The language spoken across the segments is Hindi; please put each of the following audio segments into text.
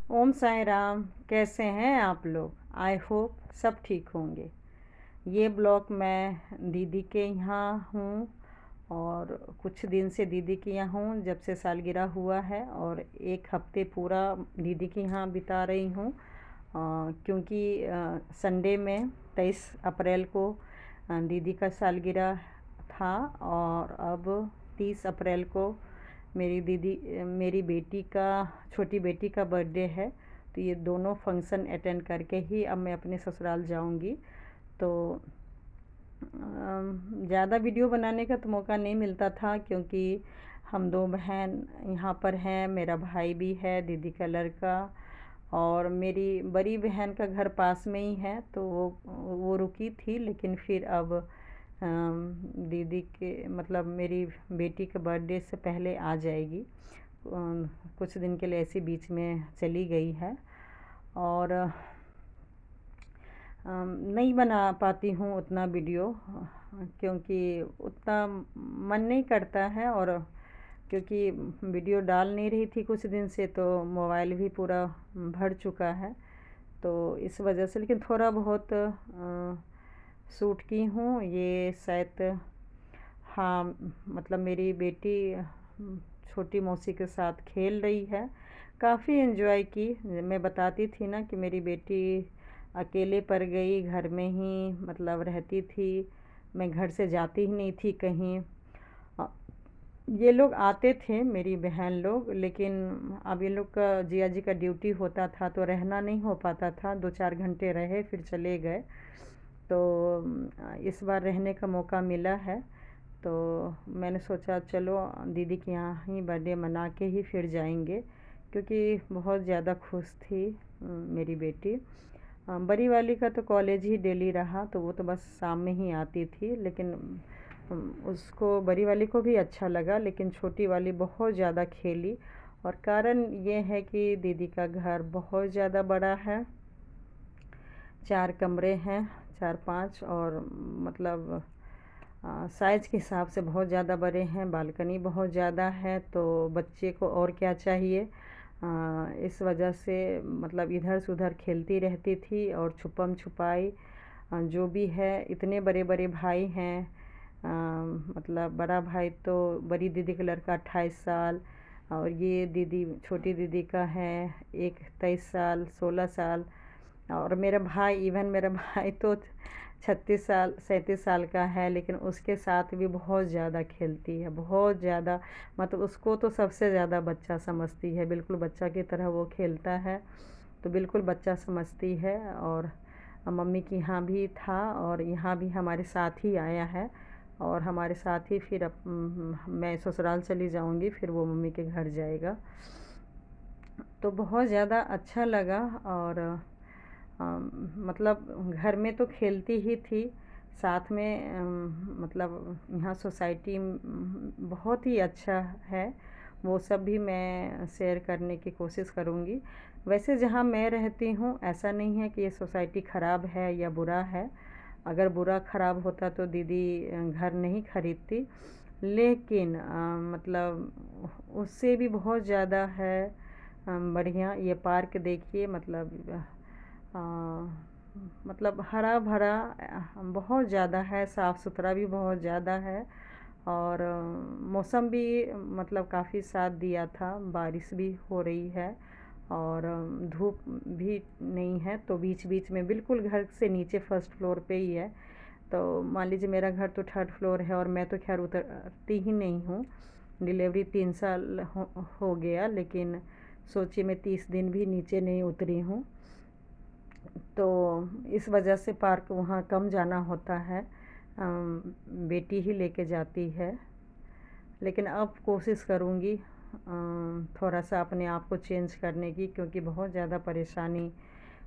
ओम साई राम। कैसे हैं आप लोग? आई होप सब ठीक होंगे। ये ब्लॉग मैं दीदी के यहाँ हूँ और कुछ दिन से दीदी के यहाँ हूँ जब से सालगिरह हुआ है, और एक हफ्ते पूरा दीदी के यहाँ बिता रही हूँ। क्योंकि संडे में 23 अप्रैल को दीदी का सालगिरह था, और अब 30 अप्रैल को मेरी बेटी का छोटी बेटी का बर्थडे है। तो ये दोनों फंक्शन अटेंड करके ही अब मैं अपने ससुराल जाऊंगी। तो ज़्यादा वीडियो बनाने का तो मौका नहीं मिलता था, क्योंकि हम दो बहन यहाँ पर हैं, मेरा भाई भी है, दीदी का लड़का, और मेरी बड़ी बहन का घर पास में ही है। तो वो रुकी थी, लेकिन फिर अब दीदी के मतलब मेरी बेटी के बर्थडे से पहले आ जाएगी। कुछ दिन के लिए ऐसी बीच में चली गई है, और नहीं बना पाती हूँ उतना वीडियो, क्योंकि उतना मन नहीं करता है, और क्योंकि वीडियो डाल नहीं रही थी कुछ दिन से, तो मोबाइल भी पूरा भर चुका है। तो इस वजह से, लेकिन थोड़ा बहुत शूट की हूँ। ये शायद, हाँ, मतलब मेरी बेटी छोटी मौसी के साथ खेल रही है। काफ़ी एंजॉय की। मैं बताती थी ना कि मेरी बेटी अकेले पड़ गई, घर में ही मतलब रहती थी, मैं घर से जाती ही नहीं थी कहीं। अ, ये लोग आते थे, मेरी बहन लोग, लेकिन अब ये लोग का जिया जी का ड्यूटी होता था, तो रहना नहीं हो पाता था। 2-4 घंटे रहे फिर चले गए। तो इस बार रहने का मौका मिला है, तो मैंने सोचा चलो दीदी के यहाँ ही बर्थडे मना के ही फिर जाएंगे, क्योंकि बहुत ज़्यादा खुश थी मेरी बेटी। बड़ी वाली का तो कॉलेज ही डेली रहा, तो वो तो बस शाम में ही आती थी, लेकिन उसको, बड़ी वाली को भी अच्छा लगा, लेकिन छोटी वाली बहुत ज़्यादा खेली। और कारण ये है कि दीदी का घर बहुत ज़्यादा बड़ा है, 4 कमरे हैं, 4-5, और मतलब साइज़ के हिसाब से बहुत ज़्यादा बड़े हैं, बालकनी बहुत ज़्यादा है, तो बच्चे को और क्या चाहिए। इस वजह से मतलब इधर से उधर खेलती रहती थी, और छुपम छुपाई जो भी है। इतने बड़े बड़े भाई हैं, मतलब बड़ा भाई तो, बड़ी दीदी का लड़का 28 साल, और ये दीदी, छोटी दीदी का है एक 23 साल, 16 साल, और मेरा भाई, इवन मेरा भाई तो 36 साल 37 साल का है, लेकिन उसके साथ भी बहुत ज़्यादा खेलती है, बहुत ज़्यादा। मतलब उसको तो सबसे ज़्यादा बच्चा समझती है, बिल्कुल बच्चा की तरह वो खेलता है, तो बिल्कुल बच्चा समझती है। और मम्मी के यहाँ भी था, और यहाँ भी हमारे साथ ही आया है, और हमारे साथ ही फिर मैं ससुराल चली जाऊँगी, फिर वो मम्मी के घर जाएगा। तो बहुत ज़्यादा अच्छा लगा। और मतलब घर में तो खेलती ही थी, साथ में मतलब यहाँ सोसाइटी बहुत ही अच्छा है, वो सब भी मैं शेयर करने की कोशिश करूँगी। वैसे जहाँ मैं रहती हूँ ऐसा नहीं है कि ये सोसाइटी ख़राब है या बुरा है। अगर बुरा ख़राब होता तो दीदी घर नहीं खरीदती, लेकिन मतलब उससे भी बहुत ज़्यादा है बढ़िया। ये पार्क देखिए, अ, मतलब हरा भरा बहुत ज़्यादा है, साफ़ सुथरा भी बहुत ज़्यादा है, और मौसम भी मतलब काफ़ी साथ दिया था, बारिश भी हो रही है, और धूप भी नहीं है, तो बीच बीच में बिल्कुल घर से नीचे फर्स्ट फ्लोर पे ही है। तो मान लीजिए मेरा घर तो 3rd फ्लोर है, और मैं तो खैर उतरती ही नहीं हूँ। डिलीवरी 3 साल हो गया, लेकिन सोचिए मैं 30 दिन भी नीचे नहीं उतरी हूँ। तो इस वजह से पार्क वहाँ कम जाना होता है, बेटी ही लेके जाती है। लेकिन अब कोशिश करूँगी थोड़ा सा अपने आप को चेंज करने की, क्योंकि बहुत ज़्यादा परेशानी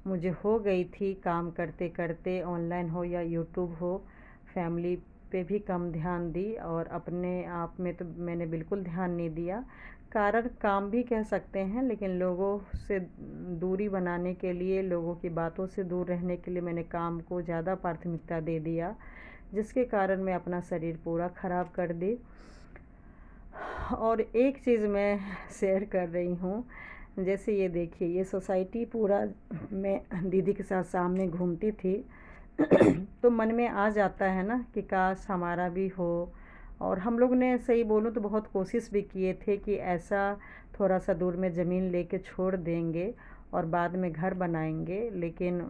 मुझे हो गई थी काम करते करते, ऑनलाइन हो या यूट्यूब हो। फैमिली पे भी कम ध्यान दी, और अपने आप में तो मैंने बिल्कुल ध्यान नहीं दिया। कारण काम भी कह सकते हैं, लेकिन लोगों से दूरी बनाने के लिए, लोगों की बातों से दूर रहने के लिए मैंने काम को ज़्यादा प्राथमिकता दे दिया, जिसके कारण मैं अपना शरीर पूरा ख़राब कर दी। और एक चीज़ मैं शेयर कर रही हूँ, जैसे ये देखिए, ये सोसाइटी पूरा मैं दीदी के साथ सामने घूमती थी। तो मन में आ जाता है ना कि काश हमारा भी हो। और हम लोग ने सही बोलूँ तो बहुत कोशिश भी किए थे कि ऐसा थोड़ा सा दूर में ज़मीन लेके छोड़ देंगे और बाद में घर बनाएंगे, लेकिन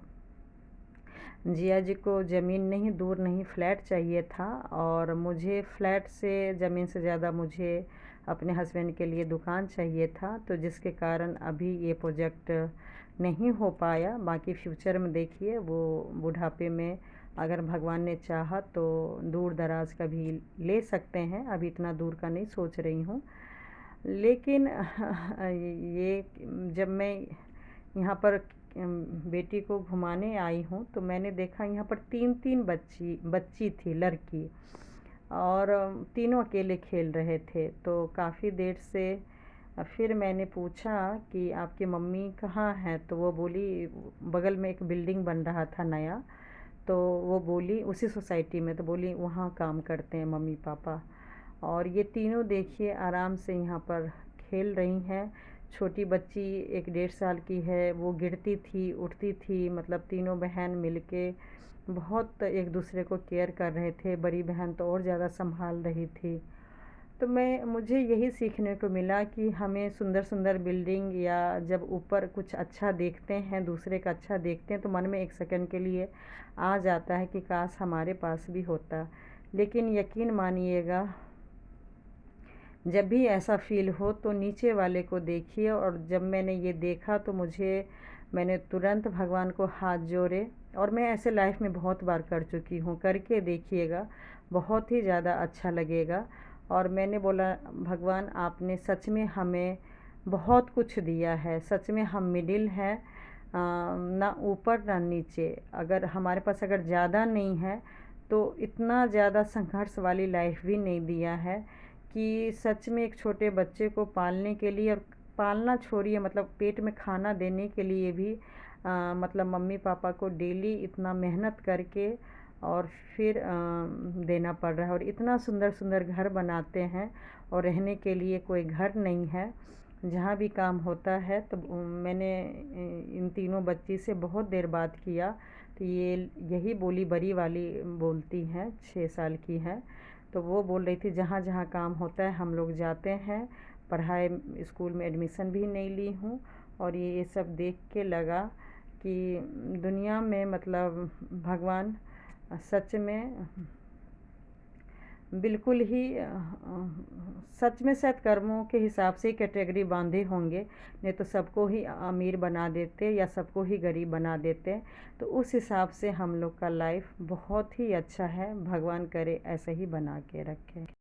जिया जी को ज़मीन नहीं, दूर नहीं, फ्लैट चाहिए था। और मुझे फ्लैट से, ज़मीन से ज़्यादा मुझे अपने हस्बैंड के लिए दुकान चाहिए था, तो जिसके कारण अभी ये प्रोजेक्ट नहीं हो पाया। बाकी फ्यूचर में देखिए, वो बुढ़ापे में अगर भगवान ने चाहा तो दूर दराज का भी ले सकते हैं। अभी इतना दूर का नहीं सोच रही हूँ। लेकिन ये जब मैं यहाँ पर बेटी को घुमाने आई हूँ तो मैंने देखा यहाँ पर तीन तीन बच्ची बच्ची थी, लड़की। और तीनों अकेले खेल रहे थे। तो काफ़ी देर से फिर मैंने पूछा कि आपकी मम्मी कहाँ हैं, तो वो बोली बगल में एक बिल्डिंग बन रहा था नया, तो वो बोली उसी सोसाइटी में, तो बोली वहाँ काम करते हैं मम्मी पापा। और ये तीनों देखिए आराम से यहाँ पर खेल रही हैं। छोटी बच्ची 1 डेढ़ साल की है, वो गिरती थी उठती थी, मतलब तीनों बहन मिलके बहुत एक दूसरे को केयर कर रहे थे। बड़ी बहन तो और ज़्यादा संभाल रही थी। तो मुझे यही सीखने को मिला कि हमें सुंदर सुंदर बिल्डिंग या जब ऊपर कुछ अच्छा देखते हैं, दूसरे का अच्छा देखते हैं, तो मन में एक सेकंड के लिए आ जाता है कि काश हमारे पास भी होता। लेकिन यकीन मानिएगा, जब भी ऐसा फ़ील हो तो नीचे वाले को देखिए। और जब मैंने ये देखा तो मैंने तुरंत भगवान को हाथ जोड़े। और मैं ऐसे लाइफ में बहुत बार कर चुकी हूँ, करके देखिएगा, बहुत ही ज़्यादा अच्छा लगेगा। और मैंने बोला भगवान, आपने सच में हमें बहुत कुछ दिया है, सच में हम मिडिल हैं, ना ऊपर ना नीचे। अगर हमारे पास अगर ज़्यादा नहीं है तो इतना ज़्यादा संघर्ष वाली लाइफ भी नहीं दिया है कि सच में एक छोटे बच्चे को पालने के लिए, और पालना छोड़िए, मतलब पेट में खाना देने के लिए भी मतलब मम्मी पापा को डेली इतना मेहनत करके और फिर देना पड़ रहा है। और इतना सुंदर सुंदर घर बनाते हैं और रहने के लिए कोई घर नहीं है। जहाँ भी काम होता है तो मैंने इन तीनों बच्ची से बहुत देर बात किया, तो यही बोली बड़ी वाली बोलती हैं, 6 साल की है। तो वो बोल रही थी जहाँ जहाँ काम होता है हम लोग जाते हैं। पढ़ाई स्कूल में एडमिशन भी नहीं ली हूँ। और ये सब देख के लगा कि दुनिया में मतलब भगवान सच में बिल्कुल ही सच में शायद कर्मों के हिसाब से ही कैटेगरी बांधे होंगे, नहीं तो सबको ही अमीर बना देते या सबको ही गरीब बना देते। तो उस हिसाब से हम लोग का लाइफ बहुत ही अच्छा है। भगवान करे ऐसे ही बना के रखे।